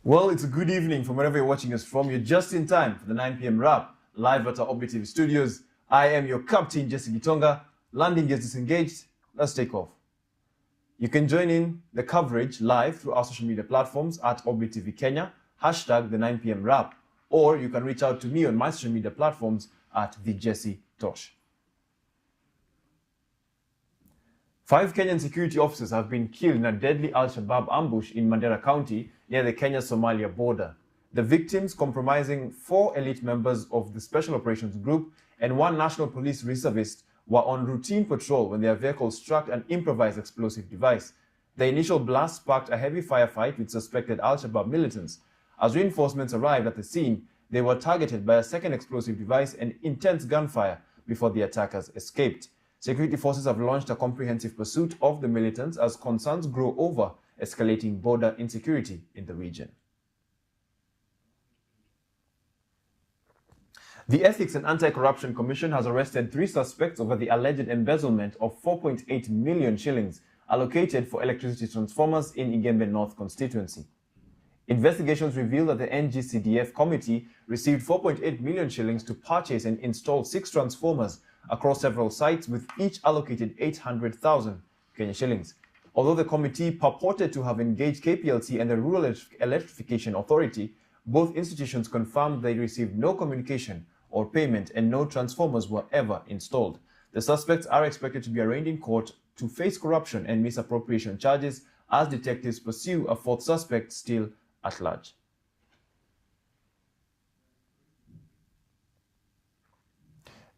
Well, it's a good evening from wherever you're watching us from. You're just in time for the 9 p.m. wrap, live at our Obi TV studios. I am your captain, Jesse Gitonga. Landing gets disengaged. Let's take off. You can join in the coverage live through our social media platforms at Obi TV Kenya, hashtag the 9 p.m. wrap, or you can reach out to me on my social media platforms at the Jesse Tosh. 5 Kenyan security officers have been killed in a deadly Al-Shabaab ambush in Mandera County near the Kenya-Somalia border. The victims, comprising 4 elite members of the Special Operations Group and 1 National Police reservist, were on routine patrol when their vehicle struck an improvised explosive device. The initial blast sparked a heavy firefight with suspected Al-Shabaab militants. As reinforcements arrived at the scene, they were targeted by a second explosive device and intense gunfire before the attackers escaped. Security forces have launched a comprehensive pursuit of the militants as concerns grow over escalating border insecurity in the region. The Ethics and Anti-Corruption Commission has arrested 3 suspects over the alleged embezzlement of 4.8 million shillings allocated for electricity transformers in Igembe North constituency. Investigations reveal that the NGCDF committee received 4.8 million shillings to purchase and install 6 transformers across several sites, with each allocated 800,000 Kenya shillings. Although the committee purported to have engaged KPLC and the Rural Electrification Authority, both institutions confirmed they received no communication or payment and no transformers were ever installed. The suspects are expected to be arraigned in court to face corruption and misappropriation charges as detectives pursue a 4th suspect still at large.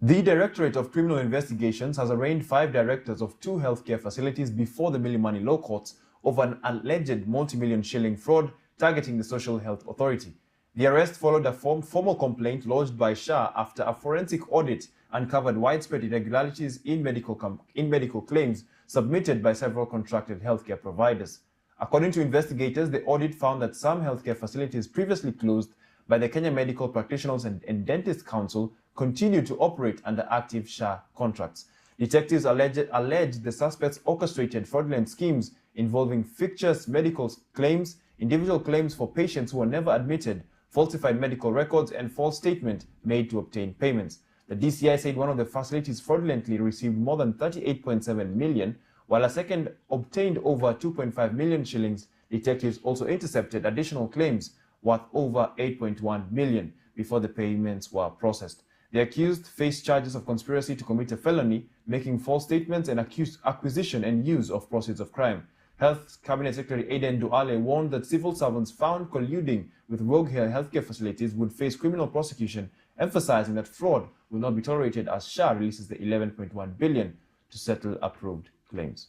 The Directorate of Criminal Investigations has arraigned 5 directors of 2 healthcare facilities before the Milimani Law Courts over an alleged multi-million shilling fraud targeting the Social Health Authority. The arrest followed a formal complaint lodged by SHA after a forensic audit uncovered widespread irregularities in medical claims submitted by several contracted healthcare providers. According to investigators, the audit found that some healthcare facilities previously closed by the Kenya Medical Practitioners and Dentists Council continue to operate under active SHA contracts. Detectives allege the suspects orchestrated fraudulent schemes involving fictitious medical claims, individual claims for patients who were never admitted, falsified medical records, and false statements made to obtain payments. The DCI said one of the facilities fraudulently received more than 38.7 million, while a second obtained over 2.5 million shillings. Detectives also intercepted additional claims worth over 8.1 million before the payments were processed. The accused face charges of conspiracy to commit a felony, making false statements, and accused acquisition and use of proceeds of crime. Health Cabinet Secretary Aden Duale warned that civil servants found colluding with rogue healthcare facilities would face criminal prosecution, emphasizing that fraud will not be tolerated as SHA releases the 11.1 billion to settle approved claims.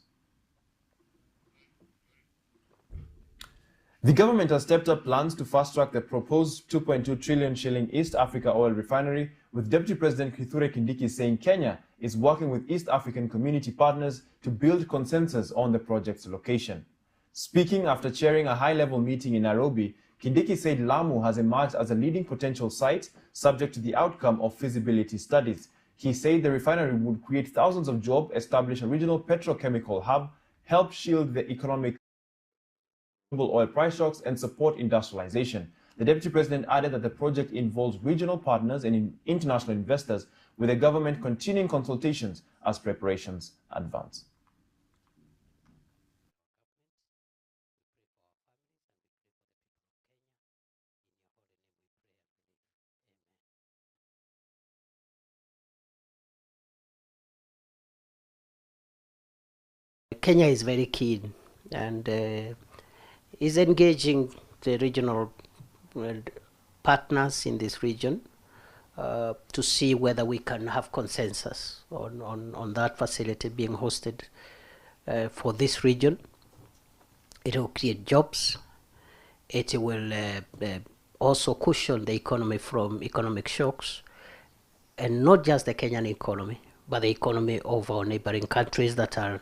The government has stepped up plans to fast-track the proposed 2.2 trillion shilling East Africa oil refinery, with Deputy President Kithure Kindiki saying Kenya is working with East African community partners to build consensus on the project's location. Speaking after chairing a high-level meeting in Nairobi, Kindiki said Lamu has emerged as a leading potential site subject to the outcome of feasibility studies. He said the refinery would create thousands of jobs, establish a regional petrochemical hub, help shield the economic global oil price shocks, and support industrialization. The Deputy President added that the project involves regional partners and international investors, with the government continuing consultations as preparations advance. Kenya is very keen and is engaging the regional partners in this region to see whether we can have consensus on that facility being hosted for this region. It will create jobs. It will also cushion the economy from economic shocks, and not just the Kenyan economy, but the economy of our neighboring countries that are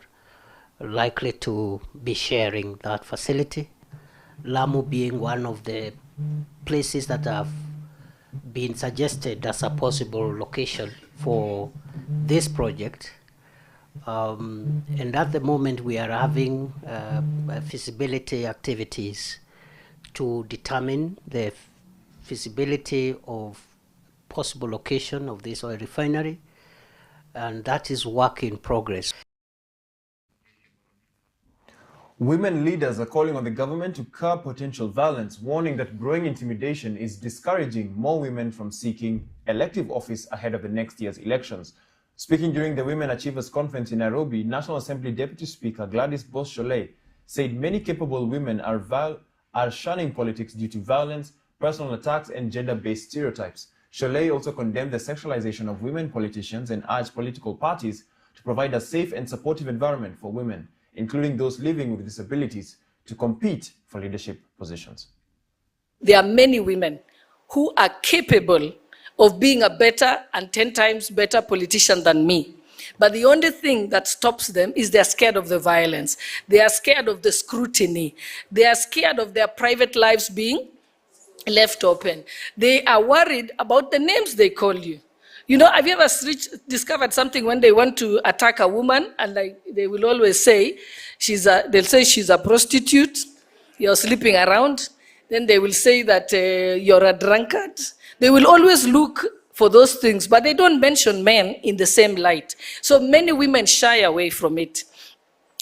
likely to be sharing that facility. Lamu being one of the places that have been suggested as a possible location for this project. And at the moment we are having feasibility activities to determine the feasibility of possible location of this oil refinery, and that is work in progress. Women leaders are calling on the government to curb potential violence, warning that growing intimidation is discouraging more women from seeking elective office ahead of the next year's elections. Speaking during the Women Achievers Conference in Nairobi, National Assembly Deputy Speaker Gladys Boss-Sholei said many capable women are shunning politics due to violence, personal attacks, and gender-based stereotypes. Sholei also condemned the sexualization of women politicians and urged political parties to provide a safe and supportive environment for women, including those living with disabilities, to compete for leadership positions. There are many women who are capable of being a better and 10 times better politician than me. But the only thing that stops them is they're scared of the violence. They are scared of the scrutiny. They are scared of their private lives being left open. They are worried about the names they call you. You know, have you ever discovered something when they want to attack a woman, and like they will always say, they'll say she's a prostitute, you're sleeping around. Then they will say that you're a drunkard. They will always look for those things, but they don't mention men in the same light. So many women shy away from it.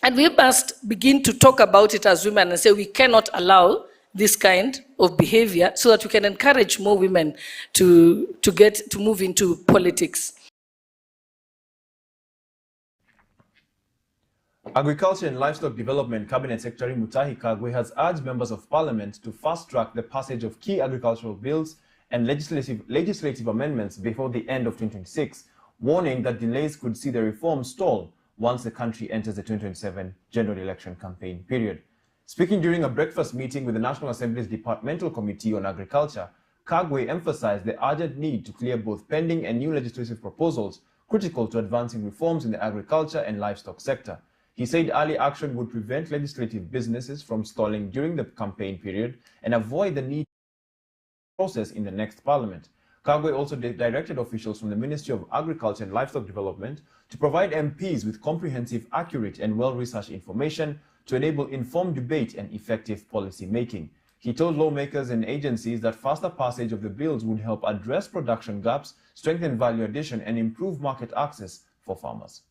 And we must begin to talk about it as women and say we cannot allow this kind of behavior so that we can encourage more women to move into politics. Agriculture and Livestock Development Cabinet Secretary Mutahi Kagwe has urged members of parliament to fast-track the passage of key agricultural bills and legislative amendments before the end of 2026, warning that delays could see the reform stall once the country enters the 2027 general election campaign period. Speaking during a breakfast meeting with the National Assembly's Departmental Committee on Agriculture, Kagwe emphasized the urgent need to clear both pending and new legislative proposals critical to advancing reforms in the agriculture and livestock sector. He said early action would prevent legislative businesses from stalling during the campaign period and avoid the need process in the next parliament. Kagwe also directed officials from the Ministry of Agriculture and Livestock Development to provide MPs with comprehensive, accurate, and well-researched information to enable informed debate and effective policy making. He told lawmakers and agencies that faster passage of the bills would help address production gaps, strengthen value addition, and improve market access for farmers.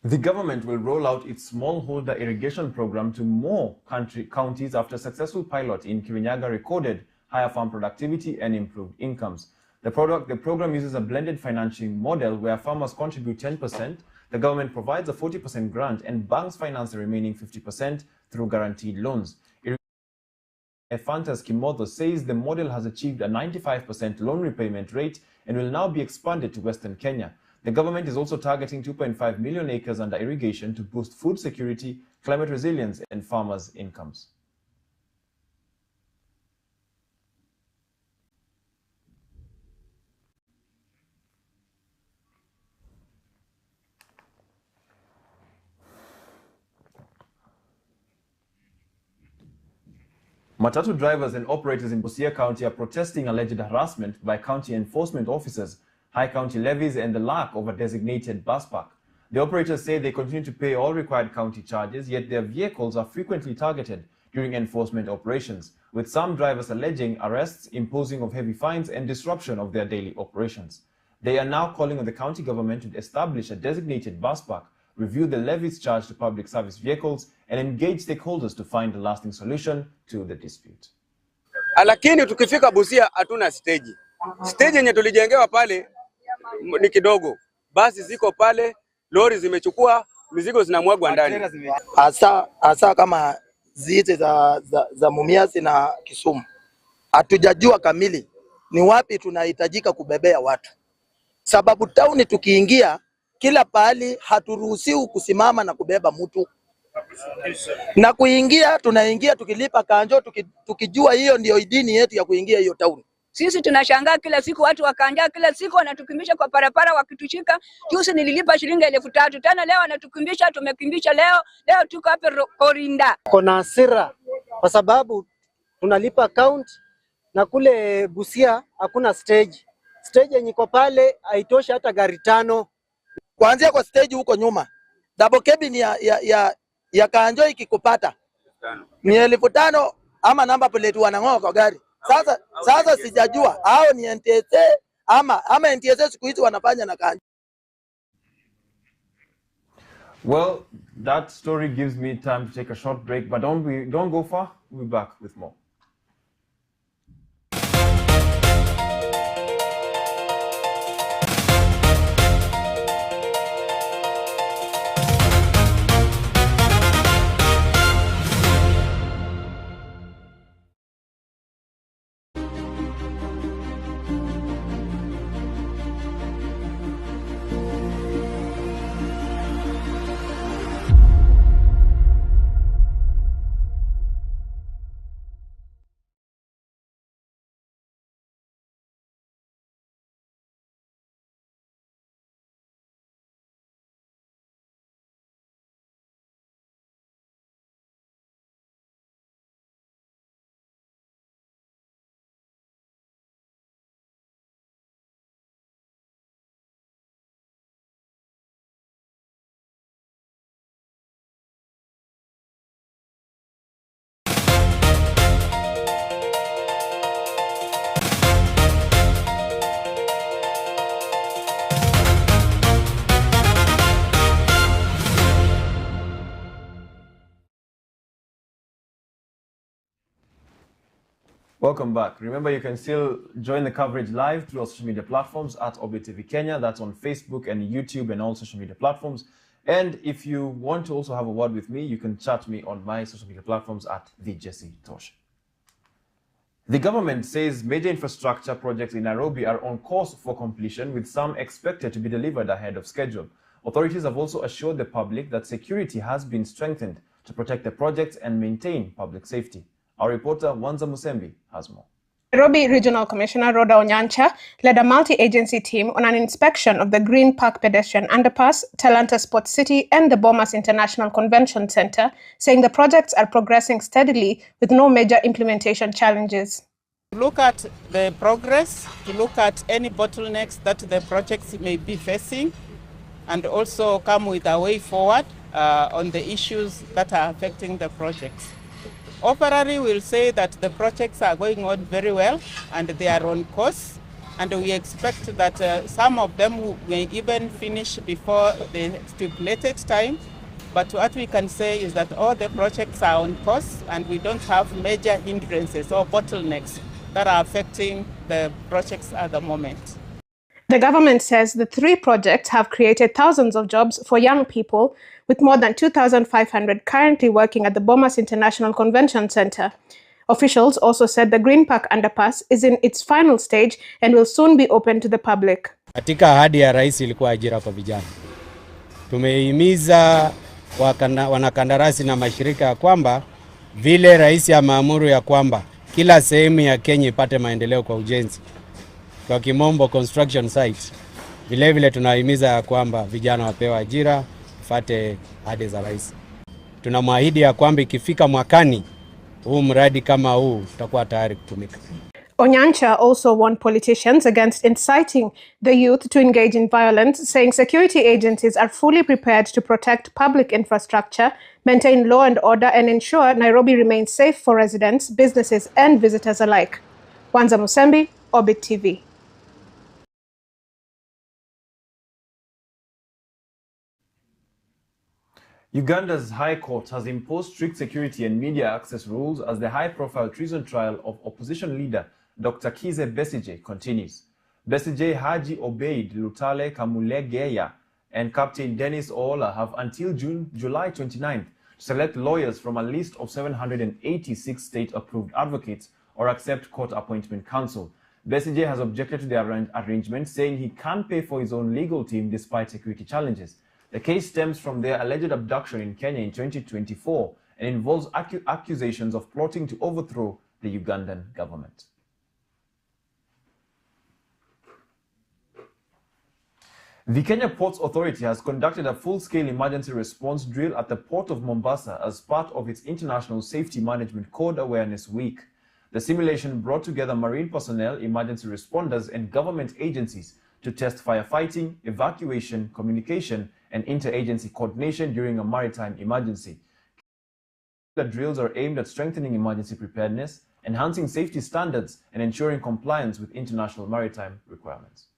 The government will roll out its smallholder irrigation program to more counties after a successful pilot in Kirinyaga recorded higher farm productivity and improved incomes. The program uses a blended financing model where farmers contribute 10%, the government provides a 40% grant, and banks finance the remaining 50% through guaranteed loans. Ephantus Kimotho says the model has achieved a 95% loan repayment rate and will now be expanded to Western Kenya. The government is also targeting 2.5 million acres under irrigation to boost food security, climate resilience, and farmers' incomes. Matatu drivers and operators in Busia County are protesting alleged harassment by county enforcement officers, high county levies, and the lack of a designated bus park. The operators say they continue to pay all required county charges, yet their vehicles are frequently targeted during enforcement operations, with some drivers alleging arrests, imposing of heavy fines, and disruption of their daily operations. They are now calling on the county government to establish a designated bus park, review the levies charged to public service vehicles, and engage stakeholders to find a lasting solution to the dispute. Lakini tukifika Busia hatuna stage. Stage yenye tulijengewa pale ni kidogo. Basi ziko pale, lori zimechukua, mizigo zinamwagwa ndani. Hasa kama zite za Mumias na Kisumu. Hatujajua kamili ni wapi tunahitajika kubebea watu. Sababu tauni tukiingia kila pahali haturuhusiwi kusimama na kubeba mtu. na kuingia, tunaingia tukilipa kanjo, tukijua hiyo ndio idini yetu ya kuingia hiyo town. Sisi tunashangaa kila siku watu wakanja, kila siku wanatukimbisha kwa parapara wakitushika. Juzi nililipa shilingi 3,000, tena leo wanatukimbisha, tumekimbisha leo tuko hapa Korinda. Kuna hasira kwa sababu tunalipa account na kule Busia hakuna stage. Stage yenye iko pale haitoshi hata gari 5. Kuanzia kwa stage huko nyuma, double cabin ya kanjo ikikupata ni 5,000 ama number plate wanang'oa kwa gari. Sasa sijajua hao ni NTSA ama NTSA siku hizi wanafanya na kanjo. Well, that story gives me time to take a short break, but don't go far. We'll be back with more. Welcome back. Remember, you can still join the coverage live through our social media platforms at Orbit TV Kenya. That's on Facebook and YouTube and all social media platforms. And if you want to also have a word with me, you can chat me on my social media platforms at the Jesse Tosh. The government says major infrastructure projects in Nairobi are on course for completion, with some expected to be delivered ahead of schedule. Authorities have also assured the public that security has been strengthened to protect the projects and maintain public safety. Our reporter Wanza Musembi has more. Nairobi Regional Commissioner Rhoda Onyancha led a multi-agency team on an inspection of the Green Park pedestrian underpass, Talanta Sports City and the Bomas International Convention Center, saying the projects are progressing steadily with no major implementation challenges. To look at the progress, to look at any bottlenecks that the projects may be facing, and also come with a way forward on the issues that are affecting the projects. Overall, we'll say that the projects are going on very well and they are on course, and we expect that some of them may even finish before the stipulated time. But what we can say is that all the projects are on course and we don't have major hindrances or bottlenecks that are affecting the projects at the moment. The government says the 3 projects have created thousands of jobs for young people, with more than 2,500 currently working at the Bomas International Convention Center. Officials also said the Green Park underpass is in its final stage and will soon be open to the public. Katika ahadi ya rais ilikuwa ajira kwa vijana. Tumehimiza wanakandarasi na mashirika ya kwamba vile rais ameamuru ya kwamba kila sehemu ya Kenya ipate maendeleo kwa ujenzi, kwa kimombo construction site. Vile vile tunahimiza ya kwamba vijana wapewe ajira, fuate ahadi za rais. Tunamwahidi ya kwamba ikifika mwakani huu mradi kama huu utakuwa tayari kutumika. Onyancha also warned politicians against inciting the youth to engage in violence, saying security agencies are fully prepared to protect public infrastructure, maintain law and order, and ensure Nairobi remains safe for residents, businesses, and visitors alike. Wanza Musembi, Orbit TV. Uganda's High Court has imposed strict security and media access rules as the high-profile treason trial of opposition leader Dr. Kizza Besigye continues. Besigye, Haji Obeid Lutale Kamulegeya and Captain Dennis Oola have until July 29th to select lawyers from a list of 786 state-approved advocates or accept court appointment counsel. Besigye has objected to the arrangement, saying he can't pay for his own legal team despite security challenges. The case stems from their alleged abduction in Kenya in 2024 and involves accusations of plotting to overthrow the Ugandan government. The Kenya Ports Authority has conducted a full-scale emergency response drill at the Port of Mombasa as part of its International Safety Management Code Awareness Week. The simulation brought together marine personnel, emergency responders, and government agencies to test firefighting, evacuation, communication, and interagency coordination during a maritime emergency. The drills are aimed at strengthening emergency preparedness, enhancing safety standards, and ensuring compliance with international maritime requirements.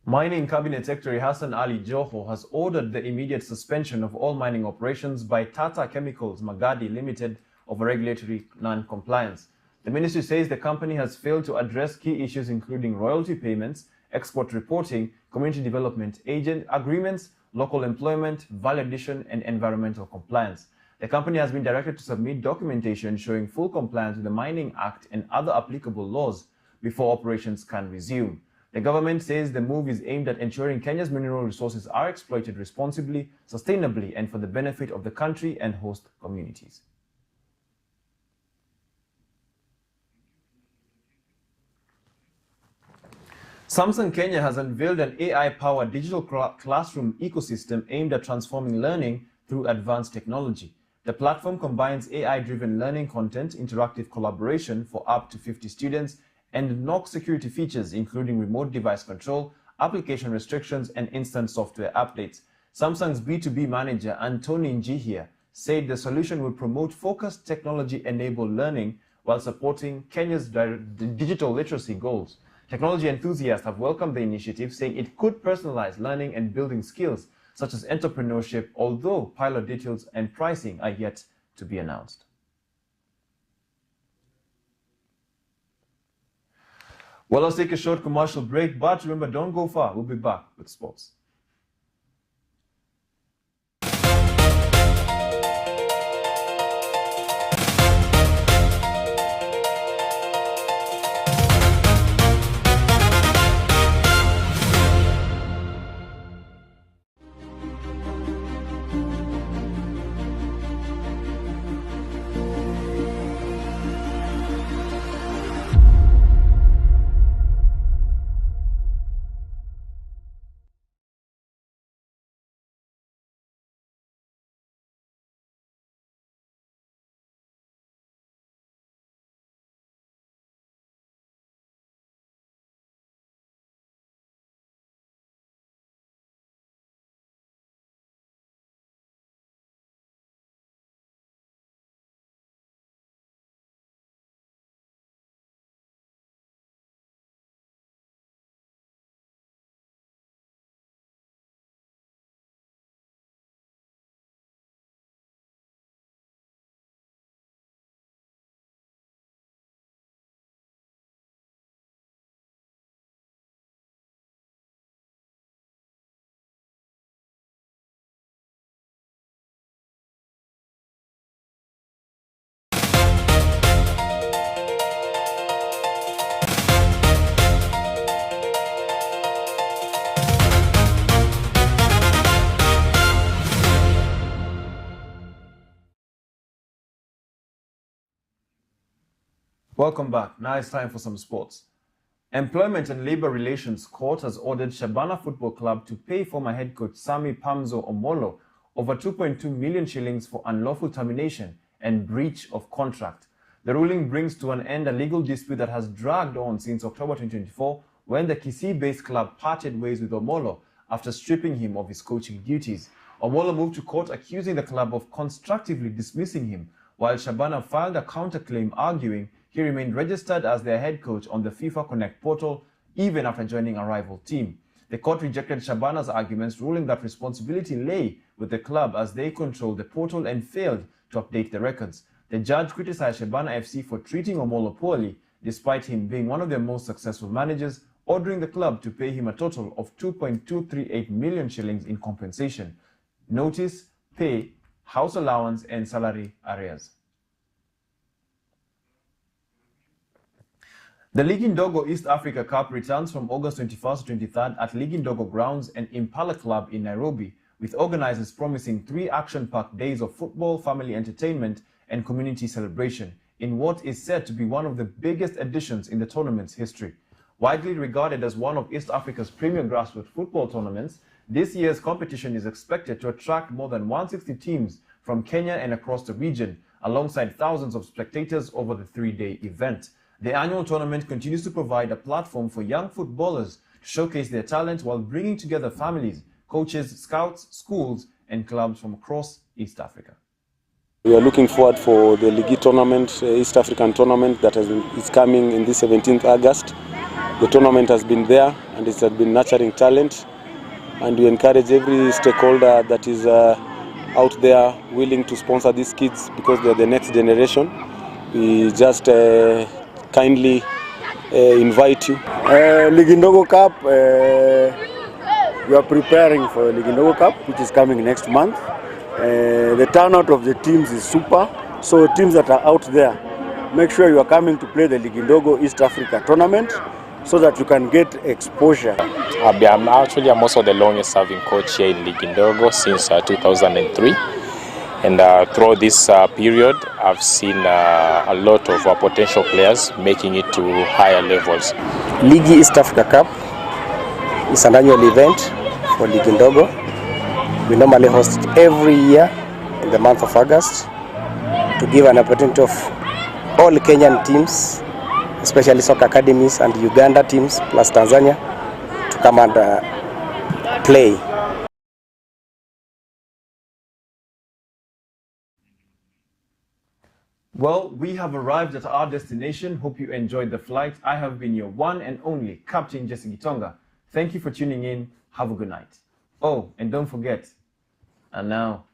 Mining Cabinet Secretary Hassan Ali Joho has ordered the immediate suspension of all mining operations by Tata Chemicals Magadi Limited over regulatory non-compliance. The ministry says the company has failed to address key issues including royalty payments, export reporting, community development agent agreements, local employment, value addition, and environmental compliance. The company has been directed to submit documentation showing full compliance with the Mining Act and other applicable laws before operations can resume. The government says the move is aimed at ensuring Kenya's mineral resources are exploited responsibly, sustainably, and for the benefit of the country and host communities. Samsung Kenya has unveiled an AI-powered digital classroom ecosystem aimed at transforming learning through advanced technology. The platform combines AI-driven learning content, interactive collaboration for up to 50 students, and NOC security features including remote device control, application restrictions, and instant software updates. Samsung's B2B manager Anthony Njihia said the solution will promote focused technology-enabled learning while supporting Kenya's digital literacy goals. Technology enthusiasts have welcomed the initiative, saying it could personalize learning and building skills such as entrepreneurship, although pilot details and pricing are yet to be announced. Well, let's take a short commercial break, but remember, don't go far. We'll be back with sports. Welcome back. Now it's time for some sports. Employment and Labor Relations Court has ordered Shabana Football Club to pay former head coach Sami Pamzo Omolo over 2.2 million shillings for unlawful termination and breach of contract. The ruling brings to an end a legal dispute that has dragged on since October 2024, when the Kisii-based club parted ways with Omolo after stripping him of his coaching duties. Omolo moved to court accusing the club of constructively dismissing him, while Shabana filed a counterclaim arguing he remained registered as their head coach on the FIFA Connect portal even after joining a rival team. The court rejected Shabana's arguments, ruling that responsibility lay with the club as they controlled the portal and failed to update the records. The judge criticized Shabana FC for treating Omolo poorly, despite him being one of their most successful managers, ordering the club to pay him a total of 2.238 million shillings in compensation: notice, pay, house allowance, and salary arrears. The Ligi Ndogo East Africa Cup returns from August 21st to 23rd at Ligi Ndogo Grounds and Impala Club in Nairobi, with organizers promising 3 action-packed days of football, family entertainment, and community celebration in what is said to be one of the biggest editions in the tournament's history. Widely regarded as one of East Africa's premier grassroots football tournaments, this year's competition is expected to attract more than 160 teams from Kenya and across the region, alongside thousands of spectators over the 3-day event. The annual tournament continues to provide a platform for young footballers to showcase their talent while bringing together families, coaches, scouts, schools, and clubs from across East Africa. We are looking forward for the Ligi tournament, East African tournament that is coming in this 17th August. The tournament has been there and it has been nurturing talent, and we encourage every stakeholder that is out there willing to sponsor these kids because they are the next generation. We just kindly invite you. Ligi Ndogo Cup, we are preparing for Ligi Ndogo Cup, which is coming next month. The turnout of the teams is super, so teams that are out there, make sure you are coming to play the Ligi Ndogo East Africa tournament so that you can get exposure. I'm also the longest serving coach here in Ligi Ndogo since 2003. And throughout this period, I've seen a lot of potential players making it to higher levels. Ligi East Africa Cup is an annual event for Ligi Ndogo. We normally host it every year in the month of August to give an opportunity of all Kenyan teams, especially soccer academies and Uganda teams plus Tanzania, to come and play. Well, we have arrived at our destination. Hope you enjoyed the flight. I have been your one and only Captain Jesse Gitonga. Thank you for tuning in. Have a good night. Oh, and don't forget, and now,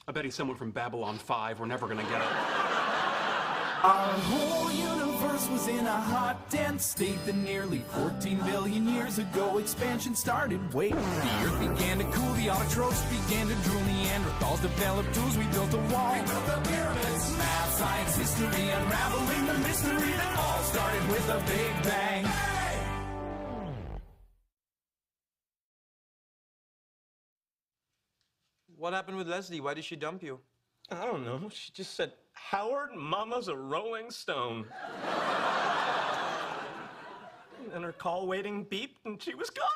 I bet he's someone from Babylon 5. We're never gonna get it. Our whole universe was in a hot, dense state that nearly 14 billion years ago expansion started. Wait, the earth began to cool, the autotrophs began to drool, Neanderthals developed tools, we built a wall. We built the pyramids. Math, science, history, unraveling the mystery that all started with a big bang. What happened with Leslie? Why did she dump you? I don't know. She just said, Howard, Mama's a Rolling Stone. And her call waiting beeped and she was gone.